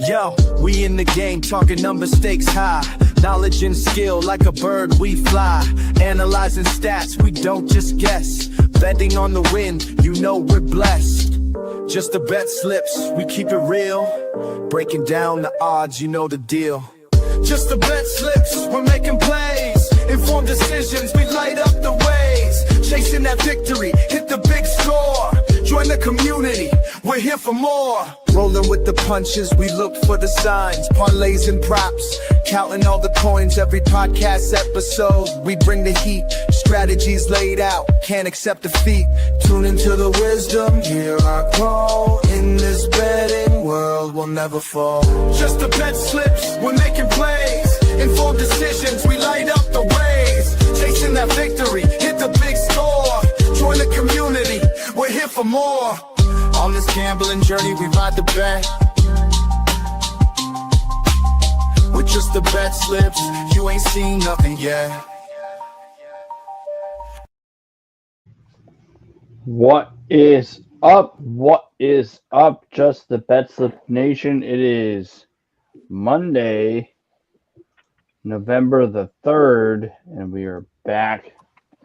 Yo, we in the game, talking number stakes high. Knowledge and skill, like a bird we fly. Analyzing stats, we don't just guess. Betting on the win, you know we're blessed. Just the bet slips, we keep it real. Breaking down the odds, you know the deal. Just the bet slips, we're making plays. Informed decisions, we light up the ways. Chasing that victory, hit the big score. Join the community, we're here for more. Rolling with the punches, we look for the signs. Parlays and props, counting all the coins. Every podcast episode, we bring the heat. Strategies laid out, can't accept defeat. Tune into the wisdom, hear our call. In this betting world, we'll never fall. Just the bet slips, we're making plays. Informed decisions, we light up the ways. Chasing that victory, hit the big score. Join the community, we're here for more. On this gambling journey, we ride the bet. With just the bet slips, you ain't seen nothing yet. What is up? What is up? Just the BetSlips Nation. It is Monday, November the 3rd, and we are back,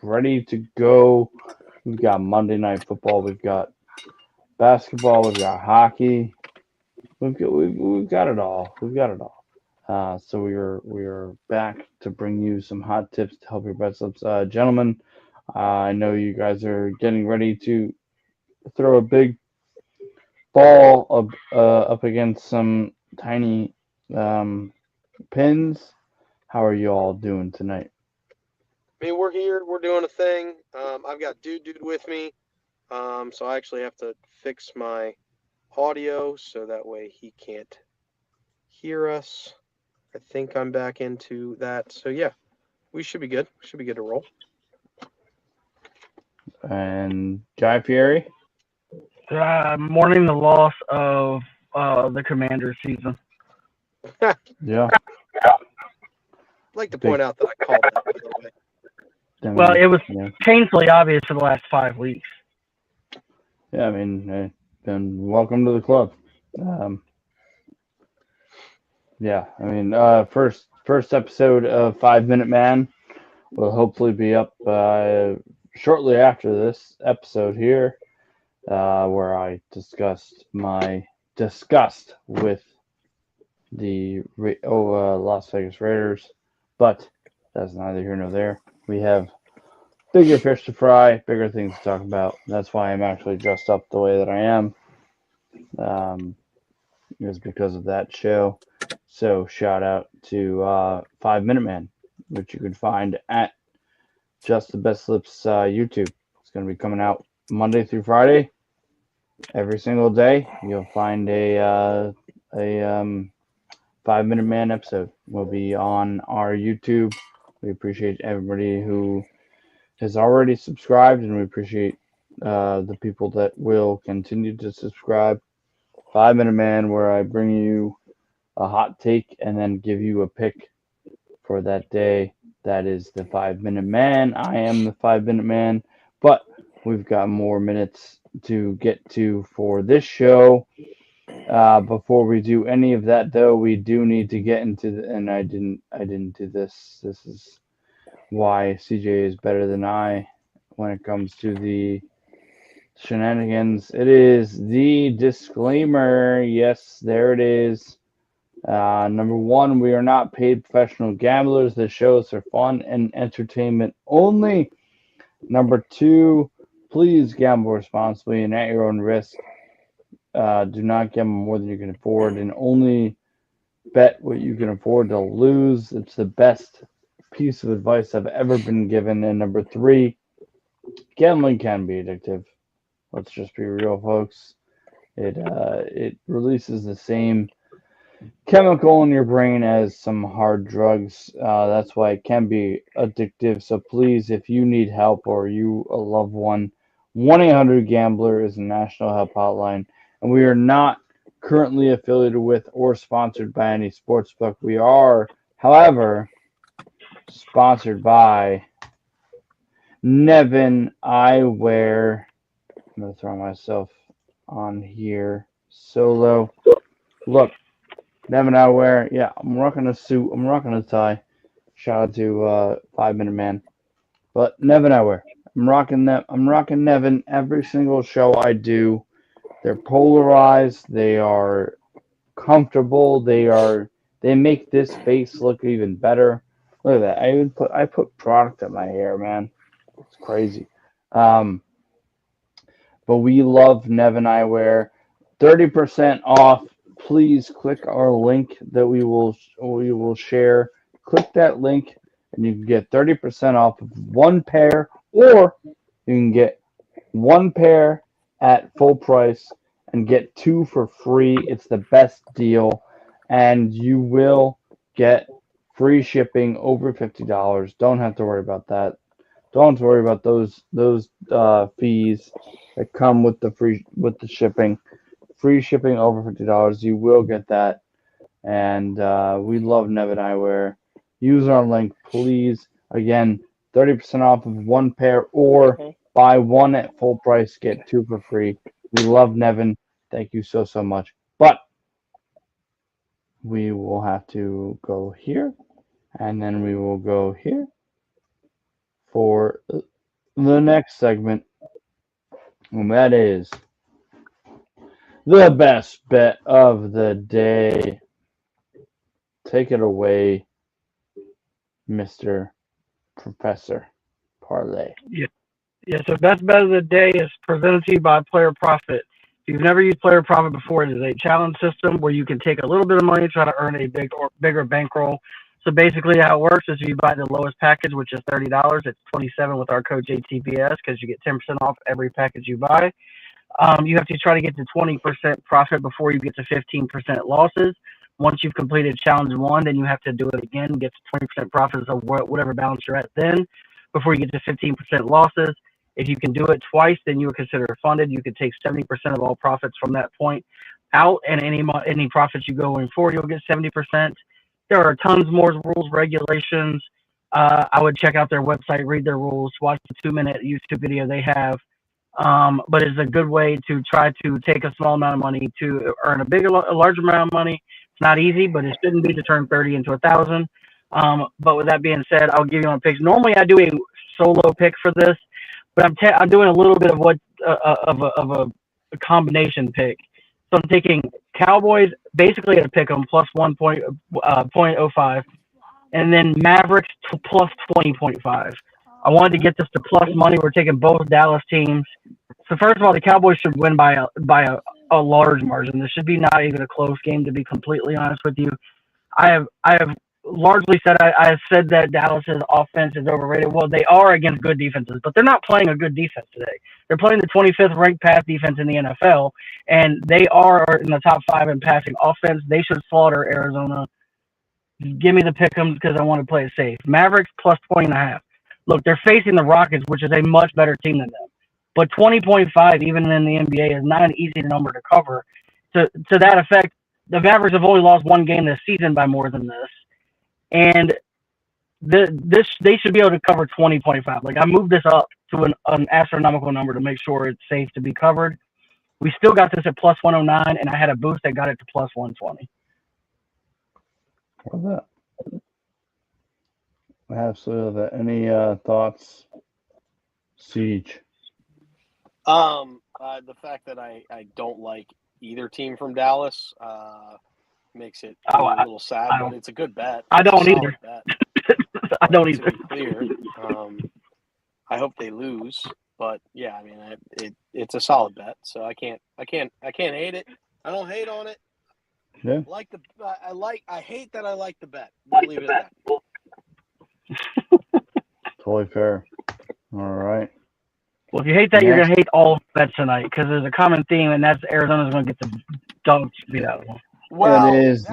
ready to go. We've got Monday Night Football. We've got basketball. We've got hockey. We've got it all. We've got it all. So we are back to bring you some hot tips to help your BetSlips. Gentlemen, I know you guys are getting ready to throw a big ball up against some tiny pins. How are you all doing tonight? I mean, we're here. We're doing a thing. I've got Dude with me. So I actually have to fix my audio so that way he can't hear us. I think I'm back into that. So, yeah, we should be good. Should be good to roll. And Guy Fieri? Mourning the loss of the Commanders season. Yeah. I'd like to point out that I called that, by the way. Well, it was painfully obvious for the last 5 weeks. Yeah, I mean, then welcome to the club. Yeah, I mean, first episode of 5 Minute Man will hopefully be up shortly after this episode here, where I discussed my disgust with the Las Vegas Raiders, but that's neither here nor there. We have bigger fish to fry, bigger things to talk about. That's why I'm actually dressed up the way that I am. It was because of that show. So shout out to 5 Minute Man, which you can find at Just the BetSlips YouTube. It's going to be coming out Monday through Friday. Every single day, you'll find a 5 Minute Man episode. Will be on our YouTube. We appreciate everybody who has already subscribed, and we appreciate the people that will continue to subscribe. 5 Minute Man, where I bring you a hot take and then give you a pick for that day. That is the 5 Minute Man. I am the 5 Minute Man, but we've got more minutes to get to for this show. Before we do any of that, though, we do need to get into and I didn't do this. This is why CJ is better than I when it comes to the shenanigans. It is the disclaimer. Yes, there it is. Number one, we are not paid professional gamblers. The shows are fun and entertainment only. Number two, please gamble responsibly and at your own risk. Do not gamble more than you can afford, and only bet what you can afford to lose. It's the best piece of advice I've ever been given. And number three, gambling can be addictive. Let's just be real, folks. It releases the same chemical in your brain as some hard drugs. That's why it can be addictive. So please, if you need help or you a loved one, 1-800-GAMBLER is a national help hotline. And we are not currently affiliated with or sponsored by any sportsbook. We are, however, sponsored by Nevin Eyewear. I'm going to throw myself on here solo. Look, Nevin Eyewear. Yeah, I'm rocking a suit. I'm rocking a tie. Shout out to 5 Minute Man. But Nevin Eyewear. I'm rocking them. I'm rocking Nevin every single show I do. They're polarized. They are comfortable. They make this face look even better. Look at that. I put product in my hair, man. It's crazy. Um, but we love Nevin Eyewear. 30% off. Please click our link that we will share. Click that link and you can get 30% off of one pair, or you can get one pair at full price and get two for free. It's the best deal, and you will get free shipping over $50. Don't have to worry about that. Don't have to worry about those fees that come with the shipping. Free shipping over $50. You will get that, and we love Nevin Eyewear. Use our link, please. Again, 30% off of one pair, or buy one at full price, get two for free. We love Nevin. Thank you so, so much. But we will have to go here, and then we will go here for the next segment, and that is the best bet of the day. Take it away, Mr. Professor Parlay. Yeah, so best bet of the day is presented to you by Player Profit. If you've never used Player Profit before, it is a challenge system where you can take a little bit of money, try to earn a bigger bankroll. So basically how it works is you buy the lowest package, which is $30. It's $27 with our code JTPS because you get 10% off every package you buy. You have to try to get to 20% profit before you get to 15% losses. Once you've completed challenge one, then you have to do it again, get to 20% profits of whatever balance you're at then before you get to 15% losses. If you can do it twice, then you would consider it funded. You could take 70% of all profits from that point out, and any profits you go in forward, you'll get 70%. There are tons more rules, regulations. I would check out their website, read their rules, watch the 2-minute YouTube video they have. But it's a good way to try to take a small amount of money to earn a large amount of money. It's not easy, but it shouldn't be to turn 30 into 1,000. But with that being said, I'll give you my picks. Normally, I do a solo pick for this, but I'm doing a little bit of a combination pick. So I'm taking Cowboys basically at a pick 'em plus 1.05, and then Mavericks plus 20.5. I wanted to get this to plus money. We're taking both Dallas teams. So first of all, the Cowboys should win by a large margin. This should be not even a close game, to be completely honest with you. I have largely said I have said that Dallas's offense is overrated. Well, they are against good defenses, but they're not playing a good defense today. They're playing the 25th ranked pass defense in the NFL, and they are in the top 5 in passing offense. They should slaughter Arizona. Give me the pick'ems because I want to play it safe. Mavericks plus 20.5. Look, they're facing the Rockets, which is a much better team than them. But 20.5, even in the NBA, is not an easy number to cover. To that effect, the Mavericks have only lost one game this season by more than this. And they should be able to cover 20.5. Like, I moved this up to an astronomical number to make sure it's safe to be covered. We still got this at plus 109, and I had a boost that got it to plus 120. Love that. Absolutely. Any thoughts, Siege? The fact that I don't like either team from Dallas makes it a little sad, but it's a good bet. I don't either. I don't either. To be clear, I hope they lose, but yeah, I mean, it's a solid bet, so I can't hate it. I don't hate on it. Yeah. I hate that I like the bet. We'll leave it at that. Totally fair. All right. Well, if you hate that, you're going to hate all bets tonight because there's a common theme, and that's Arizona's going to get the dog beat out of them. Well, it is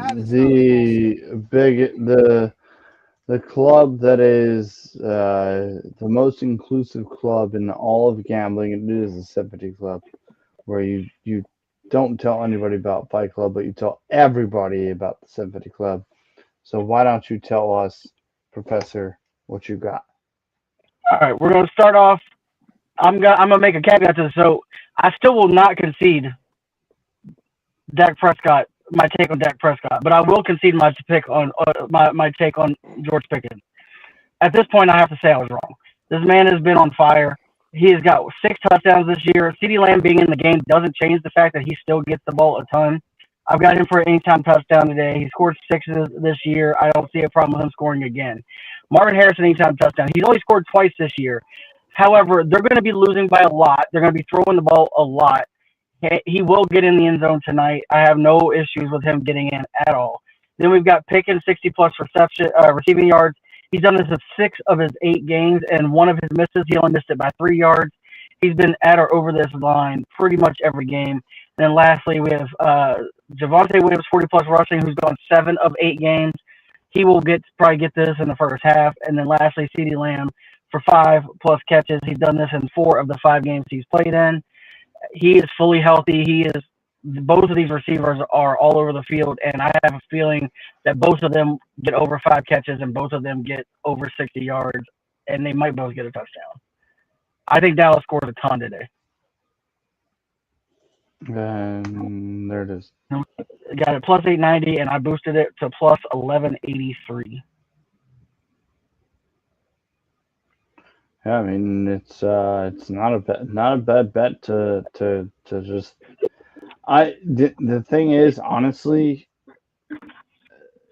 the club that is the most inclusive club in all of gambling. It is the Sympathy Club, where you don't tell anybody about Fight Club, but you tell everybody about the Sympathy Club. So why don't you tell us, Professor, what you got? All right, we're going to start off. I'm gonna make a caveat to this. So I still will not concede Dak Prescott my take on Dak Prescott, but I will concede my take on George Pickens. At this point, I have to say I was wrong. This man has been on fire. He has got 6 touchdowns this year. CeeDee Lamb being in the game doesn't change the fact that he still gets the ball a ton. I've got him for an anytime touchdown today. He scored 6 this year. I don't see a problem with him scoring again. Marvin Harrison, anytime touchdown. He's only scored twice this year. However, they're going to be losing by a lot. They're going to be throwing the ball a lot. He will get in the end zone tonight. I have no issues with him getting in at all. Then we've got Pickens, 60-plus receiving yards. He's done this in 6 of his 8 games, and one of his misses, he only missed it by 3 yards. He's been at or over this line pretty much every game. And then lastly, we have Javonte Williams, 40-plus rushing, who's gone 7 of 8 games. He will probably get this in the first half. And then lastly, CeeDee Lamb for 5-plus catches. He's done this in 4 of the 5 games he's played in. He is fully healthy. Both of these receivers are all over the field, and I have a feeling that both of them get over 5 catches and both of them get over 60 yards, and they might both get a touchdown. I think Dallas scores a ton today. And there it is. Got it plus 890, and I boosted it to plus 1183. Yeah, I mean it's not a bad bet to just. The thing is, honestly,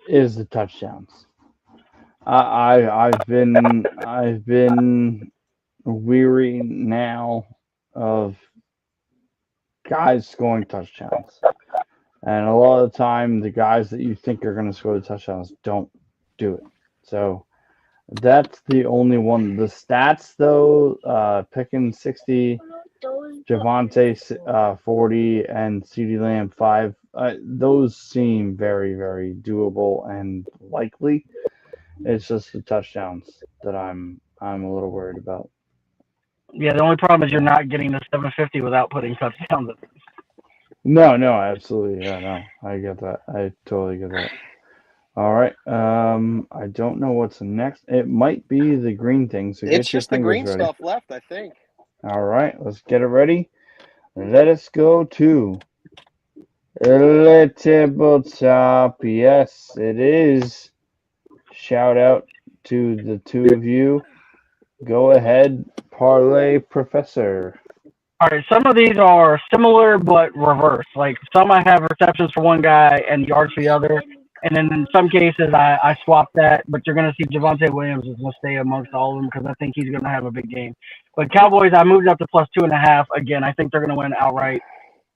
is the touchdowns. I've been weary now of guys scoring touchdowns, and a lot of the time the guys that you think are going to score the touchdowns don't do it. So that's the only one. The stats though, Pickens 60. Javonte 40 and CeeDee Lamb 5. Those seem very, very doable and likely. It's just the touchdowns that I'm a little worried about. Yeah, the only problem is you're not getting the 750 without putting touchdowns in. No, absolutely. Yeah, no, I get that. I totally get that. All right. I don't know what's next. It might be the green thing. So It's get your just the green ready. stuff left, I think. All right, let's get it ready. Let us go to the tabletop. Yes, it is. Shout out to the 2 of you. Go ahead, parlay professor. All right, some of these are similar but reverse. Like some I have receptions for one guy and yards for the other. And then in some cases I swap that, but you're going to see Javonte Williams is going to stay amongst all of them because I think he's going to have a big game. But Cowboys, I moved up to plus 2.5. Again, I think they're going to win outright.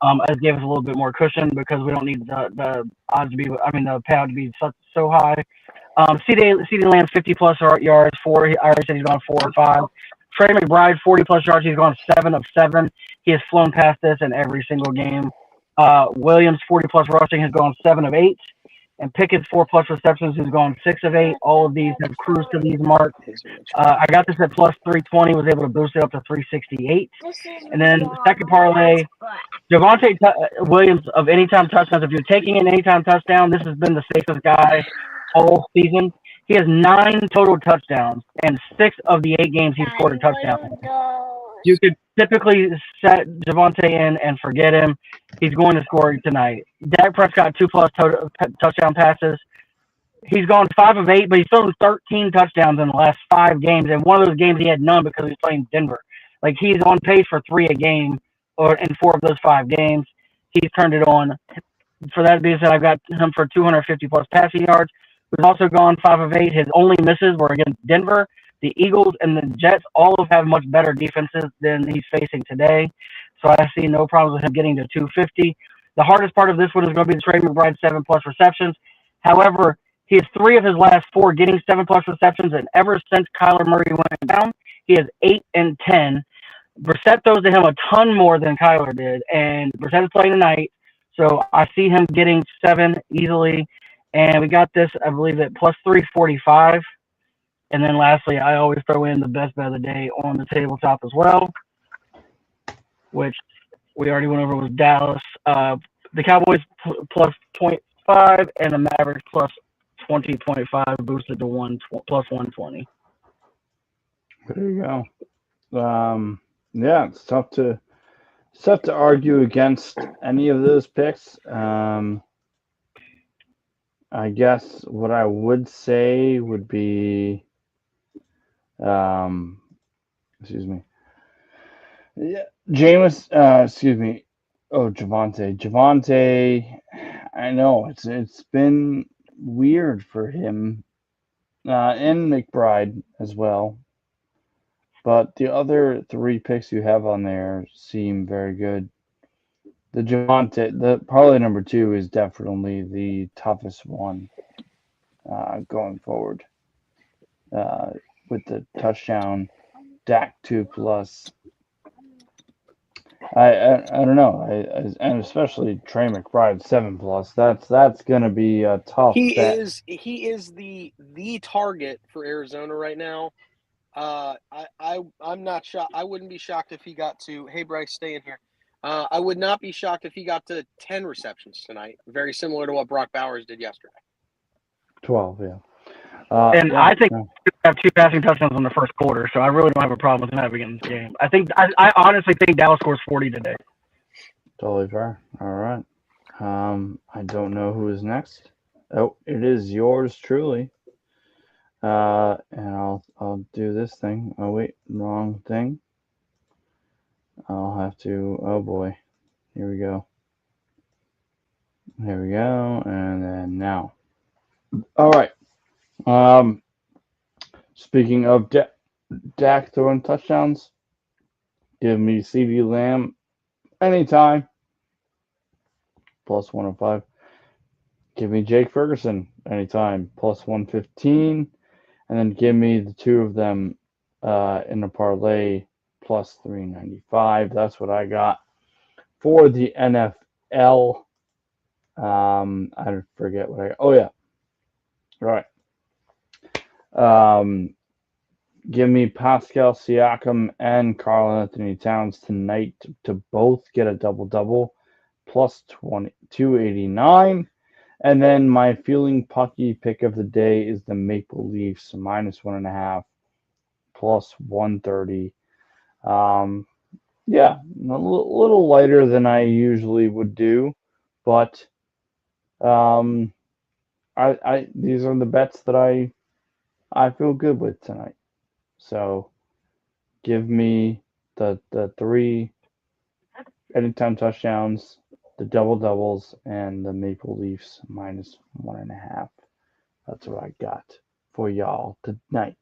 As gave us a little bit more cushion because we don't need the odds to be, the payout to be so high. CeeDee Lamb 50-plus yards, 4. I already said he's gone 4 or 5. Trey McBride 40-plus yards. He's gone 7 of 7. He has flown past this in every single game. Williams 40-plus rushing has gone 7 of 8. And Pickett's 4-plus receptions has gone 6 of 8. All of these have cruised to these marks. I got this at plus 320, was able to boost it up to 368. And then second parlay, Javonte Williams of anytime touchdowns. If you're taking an anytime touchdown, this has been the safest guy all season. He has 9 total touchdowns, and 6 of the 8 games he's scored a touchdown. You could typically set Javonte in and forget him. He's going to score tonight. Dak Prescott 2-plus touchdown passes. He's gone 5 of 8, but he's thrown 13 touchdowns in the last 5 games. And one of those games he had none because he's playing Denver. Like he's on pace for 3 a game, or in 4 of those 5 games. He's turned it on. For that being said, I've got him for 250-plus passing yards. He's also gone 5 of 8. His only misses were against Denver, the Eagles, and the Jets. All have much better defenses than he's facing today. So I see no problems with him getting to 250. The hardest part of this one is going to be the Trey McBride 7-plus receptions. However, he has 3 of his last 4 getting 7-plus receptions, and ever since Kyler Murray went down, he has 8 and 10. Brissett throws to him a ton more than Kyler did, and Brissett is playing tonight, so I see him getting 7 easily. And we got this, I believe, at plus 345. And then lastly, I always throw in the best bet of the day on the tabletop as well, which we already went over with Dallas. The Cowboys plus 0.5 and the Mavericks plus 20.5 boosted to plus 120. There you go. Yeah, it's tough to argue against any of those picks. I guess what I would say would be, um, excuse me, yeah, Jameis. Excuse me. Oh, Javante. Javante. I know it's been weird for him, and McBride as well. But the other three picks you have on there seem very good. The Javante, the parlay number two is definitely the toughest one going forward. Uh, with the touchdown, Dak 2 plus. I don't know. And especially Trey McBride 7 plus. That's gonna be a tough bet. He is the target for Arizona right now. I'm not shocked. I wouldn't be shocked if he got to. Hey Bryce, stay in here. I would not be shocked if he got to 10 receptions tonight. Very similar to what Brock Bowers did yesterday. 12, yeah. And yeah, I think no. we have 2 passing touchdowns in the first quarter, so I really don't have a problem with him having in this game. I honestly think Dallas scores 40 today. Totally fair. All right. I don't know who is next. Oh, it is yours truly. And I'll do this thing. Oh wait, wrong thing. I'll have to. Oh boy, here we go. There we go, and then now. All right. Um, speaking of Dak throwing touchdowns, give me CD Lamb anytime plus 105. Give me Jake Ferguson anytime plus 115. And then give me the two of them in a parlay plus 395. That's what I got for the NFL. I forget what I. Oh yeah, right. Give me Pascal Siakam and Karl Anthony Towns tonight to both get a double double plus 289. And then my feeling pucky pick of the day is the Maple Leafs minus 1.5 plus 130. Yeah, a little lighter than I usually would do, but I these are the bets that I feel good with tonight. So give me the three anytime touchdowns, the double doubles, and the Maple Leafs minus 1.5. That's what I got for y'all tonight.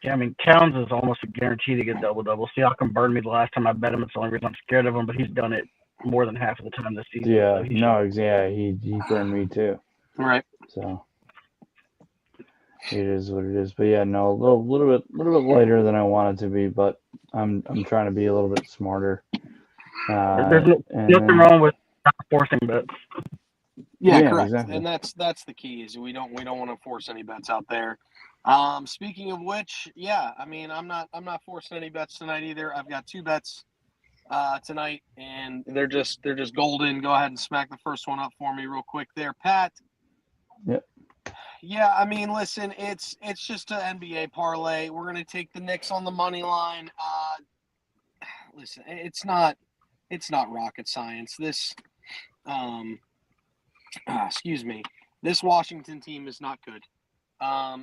Yeah, I mean, Towns is almost a guarantee to get double-double. Siakam burned me the last time I bet him. It's the only reason I'm scared of him, but he's done it more than half of the time this season. Yeah, So no, exactly. He burned me too. Right. So it is what it is. But yeah, no, a little bit lighter than I wanted to be, but I'm trying to be a little bit smarter. There's nothing And wrong with not forcing bets. Yeah, yeah, correct. exactly. And that's the key is we don't want to force any bets out there. Speaking of which, yeah, I mean I'm not forcing any bets tonight either. I've got 2 bets tonight, and they're just golden. Go ahead and smack the first one up for me real quick there, Pat. Yep. Yeah, I mean, listen, it's just an NBA parlay. We're gonna take the Knicks on the money line. Listen, it's not rocket science. This, excuse me, this Washington team is not good.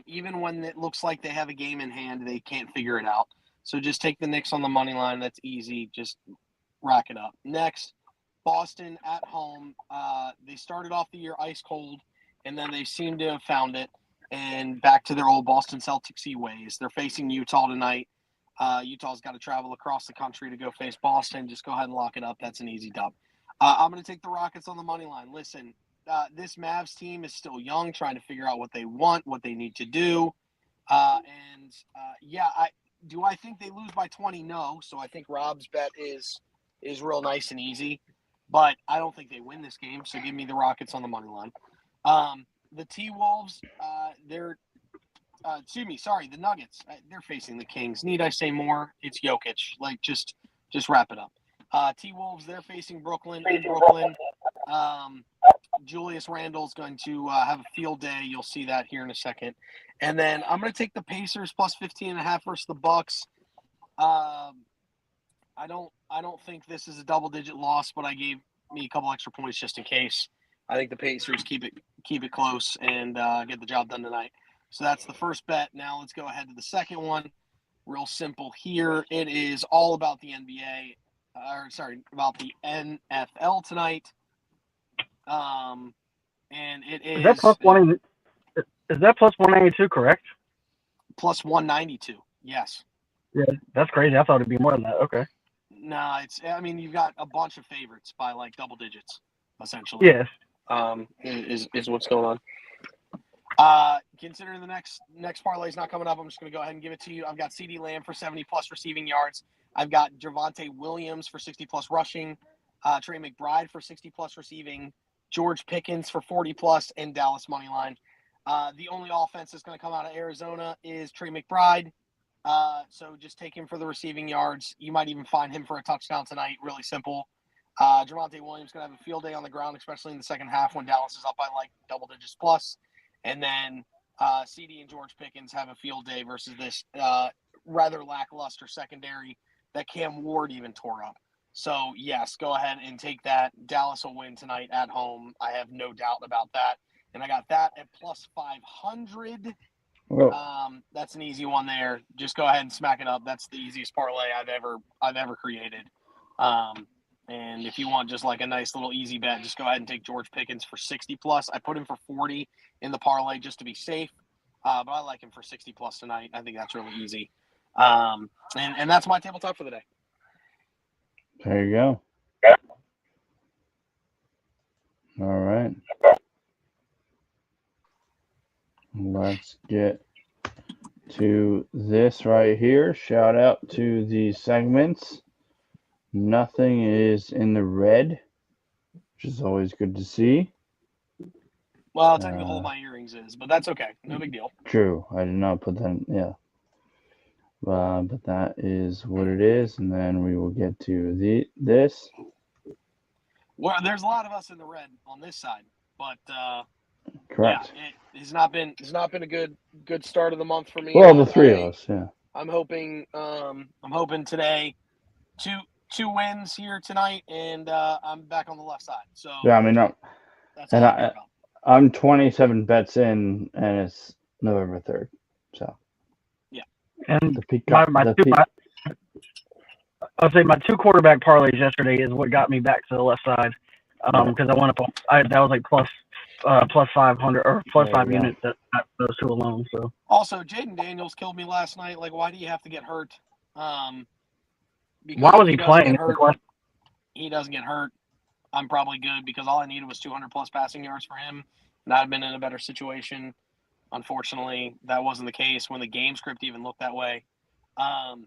Even when it looks like they have a game in hand, they can't figure it out. So just take the Knicks on the money line. That's easy. Just rack it up. Next, Boston at home. They started off the year ice cold, and then they seem to have found it and back to their old Boston Celtics-y ways. They're facing Utah tonight. Utah's got to travel across the country to go face Boston. Just go ahead and lock it up. That's an easy dub. I'm going to take the Rockets on the money line. Listen, this Mavs team is still young, trying to figure out what they want, what they need to do. Do I think they lose by 20? No. So I think Rob's bet is real nice and easy, but I don't think they win this game. So give me the Rockets on the money line. The T-Wolves, the Nuggets, they're facing the Kings. Need I say more? It's Jokic. Like, just wrap it up. T-Wolves, they're facing Brooklyn in Brooklyn. Julius Randle's going to have a field day. You'll see that here in a second. And then I'm going to take the Pacers plus 15.5 versus the Bucks. I don't think this is a double-digit loss, but I gave me a couple extra points just in case. I think the Pacers keep it close and get the job done tonight. So that's the first bet. Now let's go ahead to the second one. Real simple here. It is all about the NBA, about the NFL tonight. And it is. Is that plus one? Is that plus 192 correct? Plus 192. Yes. Yeah, that's crazy. I thought it'd be more than that. Okay. No, you've got a bunch of favorites by like double digits, essentially. Yes. Is what's going on. Considering the next parlay is not coming up, I'm just going to go ahead and give it to you. I've got CeeDee Lamb for 70+ receiving yards. I've got Javonte Williams for 60+ rushing. Trey McBride for 60+ receiving. George Pickens for 40+, and Dallas money line. The only offense that's going to come out of Arizona is Trey McBride. So just take him for the receiving yards. You might even find him for a touchdown tonight. Really simple. Javonte Williams going to have a field day on the ground, especially in the second half when Dallas is up by like double digits plus. And then CD and George Pickens have a field day versus this rather lackluster secondary that Cam Ward even tore up. So, yes, go ahead and take that. Dallas will win tonight at home. I have no doubt about that. And I got that at plus 500. That's an easy one there. Just go ahead and smack it up. That's the easiest parlay I've ever created. And if you want just like a nice little easy bet, just go ahead and take George Pickens for 60+. I put him for 40 in the parlay just to be safe. But I like him for 60+ tonight. I think that's really easy. And that's my tabletop for the day. There you go. All right. Let's get to this right here. Shout out to the segments. Nothing is in the red, which is always good to see. Well, I'll tell you the hole my earrings is, but that's okay. No big deal. True. I did not put that in, yeah. But that is what it is, and then we will get to this. Well, there's a lot of us in the red on this side, but correct. Yeah, it has not been a good start of the month for me. Well, the three of us, yeah. I'm hoping today two wins here tonight, and I'm back on the left side. So yeah, I mean, that's all I'm 27 bets in, and it's November 3rd. So yeah, and I'll say my two quarterback parlays yesterday is what got me back to the left side because I went up. That was like plus 500 or plus 5 units at those two alone. So also, Jaden Daniels killed me last night. Like, why do you have to get hurt? Why was he playing? He doesn't get hurt. I'm probably good because all I needed was 200+ passing yards for him, and I'd been in a better situation. Unfortunately, that wasn't the case when the game script even looked that way. I'm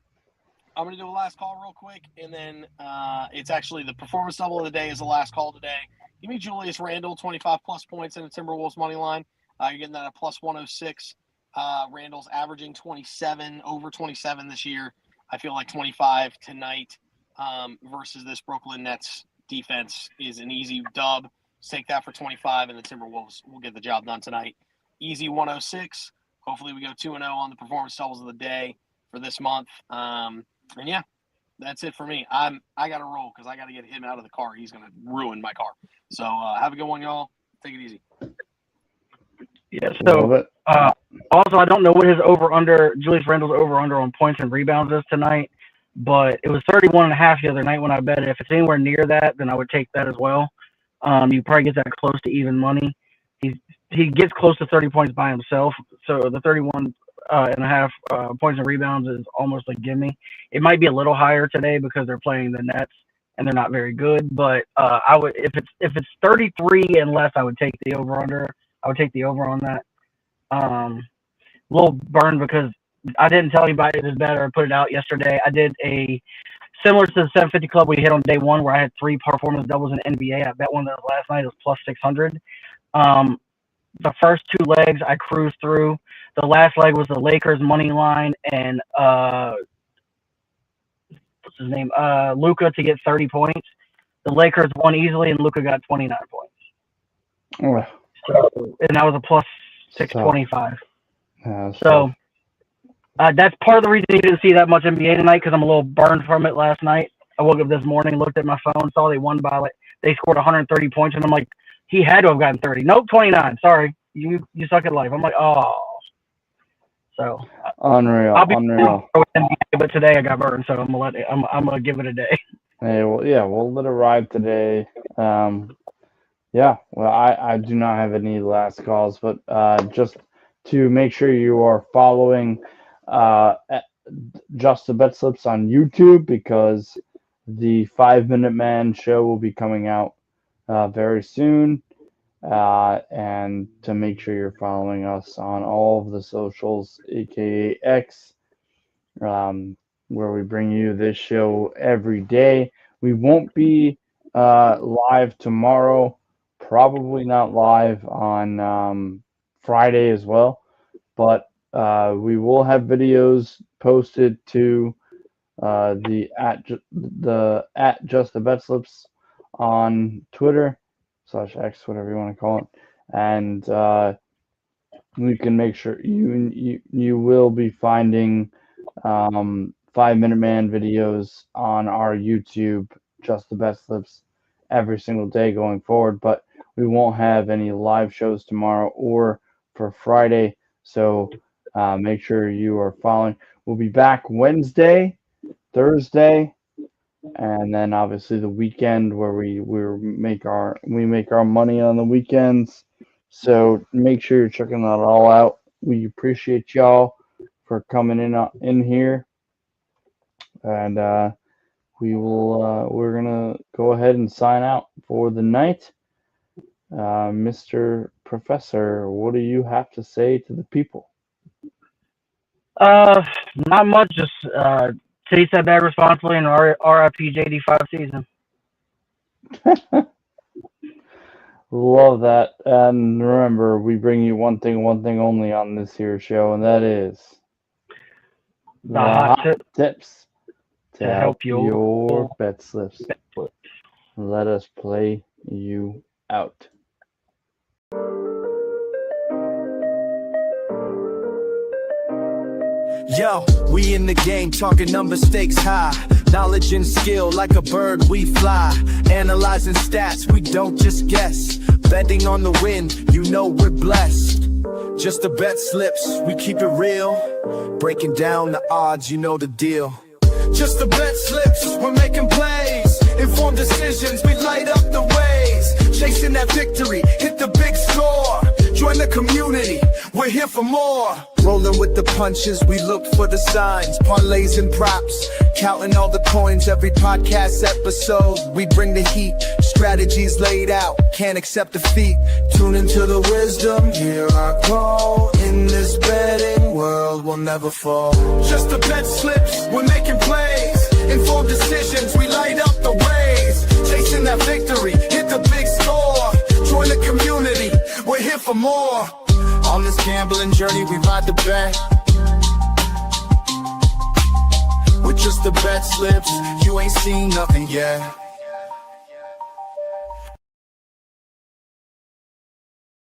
going to do a last call real quick, and then it's actually the performance double of the day is the last call today. Give me Julius Randle, 25+ points in the Timberwolves money line. You're getting that at plus 106. Randle's averaging 27, over 27 this year. I feel like 25 tonight versus this Brooklyn Nets defense is an easy dub. Let's take that for 25, and the Timberwolves will get the job done tonight. Easy 106. Hopefully we go 2-0 on the performance doubles of the day for this month. And yeah, that's it for me. I got to roll because I got to get him out of the car. He's going to ruin my car. So have a good one, y'all. Take it easy. Yeah, so also I don't know what his Julius Randle's over-under on points and rebounds is tonight, but it was 31.5 the other night when I bet it. If it's anywhere near that, then I would take that as well. You probably get that close to even money. He gets close to 30 points by himself, so the 31.5 points and rebounds is almost a gimme. It might be a little higher today because they're playing the Nets and they're not very good, but I would if it's 33 and less, I would take the over/under. I would take the over on that. A little burned because I didn't tell anybody it was better. I put it out yesterday. I did a similar to the 750 Club we hit on day one where I had 3 performance doubles in NBA. I bet one of those last night. It was plus 600. The first 2 legs I cruised through. The last leg was the Lakers money line and what's his name? Luka to get 30 points. The Lakers won easily and Luka got 29 points. Oh. And that was a plus 625. So that's part of the reason you didn't see that much NBA tonight because I'm a little burned from it last night. I woke up this morning, looked at my phone, saw they won by they scored 130 points, and I'm like, He had to have gotten 30. Nope, 29. Sorry, you suck at life. I'm like, oh. So Unreal, I'll be unreal. but today I got burned, so I'm gonna give it a day. Hey, well, yeah, we'll let it ride today. Yeah, well, I do not have any last calls, but just to make sure you are following Just the BetSlips on YouTube, because the 5 Minute Man show will be coming out very soon. And to make sure you're following us on all of the socials, aka X, where we bring you this show every day. We won't be live tomorrow, probably not live on Friday as well, but we will have videos posted to the at Just the BetSlips on Twitter /X, whatever you want to call it, and we can make sure you will be finding 5 Minute Man videos on our YouTube, Just the BetSlips, every single day going forward. But we won't have any live shows tomorrow or for Friday, so make sure you are following. We'll be back Wednesday, Thursday, and then obviously the weekend where we make our money on the weekends. So make sure you're checking that all out. We appreciate y'all for coming in here, and we're gonna go ahead and sign out for the night. Mr. Professor, what do you have to say to the people? Not much. Just taste that bag responsibly, and RIP JD5 season. Love that. And remember, we bring you one thing only on this here show, and that is the hot tips to help your bet slips. Let us play you out. Yo, we in the game, talking number stakes high. Knowledge and skill, like a bird we fly. Analyzing stats, we don't just guess. Betting on the win, you know we're blessed. Just the bet slips, we keep it real. Breaking down the odds, you know the deal. Just the bet slips, we're making plays. Informed decisions, we light up the ways. Chasing that victory, hit the big score. Join the community, we're here for more. Rolling with the punches, we look for the signs. Parlays and props, counting all the coins. Every podcast episode, we bring the heat. Strategies laid out, can't accept defeat. Tune into the wisdom, hear our call. In this betting world, we'll never fall. Just the bet slips, we're making plays. Informed decisions, we light up the ways. Chasing that victory, hit the big score. Join the community, we're here for more. On this gambling journey, we ride the bet. With just the bet slips, you ain't seen nothing yet.